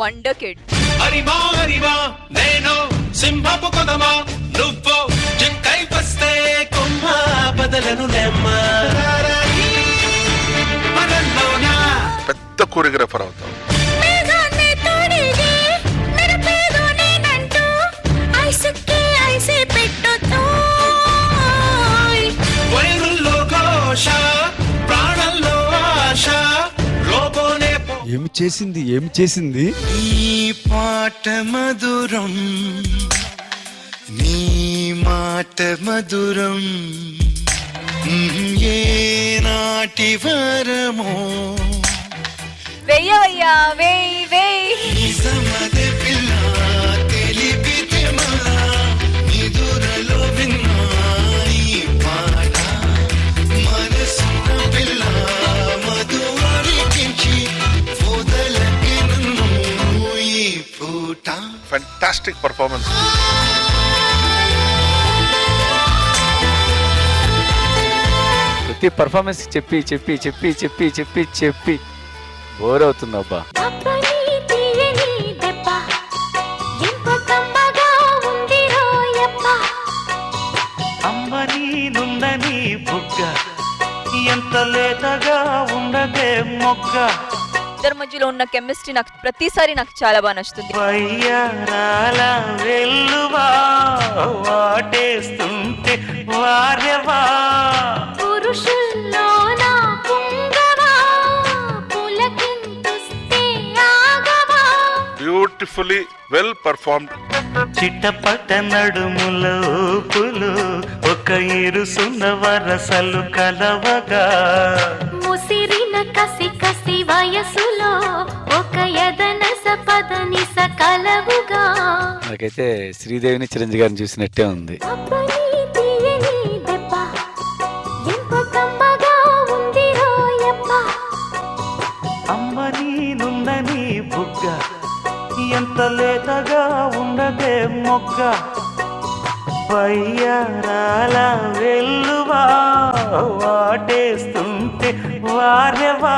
Wonder kid. అరిమా అరిమా నేను సింహపు కొదమా నువ్వు జింకై వస్తే కొమ్మ బదలను నెమ్మా పెద్ద కోరియోగ్రాఫర్ అవుతాం. ఏమి చేసింది ఈ పాట మధురం నీ మాట మధురం ఏ నాటి వరమో వెయ్యవయ్యా వెయ్యి నిజమదే పిల్ల తెలిపితే మళ్ళా నిదురలో విన్నా ఈ పాట మనసున్న పిల్ల మధువరికించి వదలకి నన్ను ఈ పూట. Fantastic performance. ప్రతి పర్ఫార్మెన్స్ చెప్పి చెప్పి చెప్పి చెప్పి చెప్పి చెప్పి బోర్ అవుతుంది అబ్బా. అమ్మని నుందని బుగ్గ ఎంత లేతగా ఉండదే మొగ్గ. ఇద్దరి మధ్యలో ఉన్న కెమిస్ట్రీ నాకు ప్రతిసారి నాకు చాలా బాగా నచ్చుతుంది. వయ్యారాల వెల్లువా వాటేస్తుంటే వారెవా పురుషుల్లోనా పుంగవా పులకింతుస్తే ఆగవా. Beautifully well performed. చిట్టపట్ట నడుముల ఊపులు ఒక ఇరుసున్న వరసలు కలవగా ముసిరిన కసి కసి వయసులో ఒక యదనస పదనిస కలవుగా. నాకైతే శ్రీదేవిని చిరంజీవి గారిని చూసినట్టే ఉంది. అబ్బని తీయని దెబ్బ ఎంత కమ్మగా ఉంది రోయప్ప. అమ్మని నుందని బుగ్గ ఎంత లేతగా ఉండదే మొగ్గ. వయ్యారాల వెల్లువా వాటేస్తుంటే వారెవా.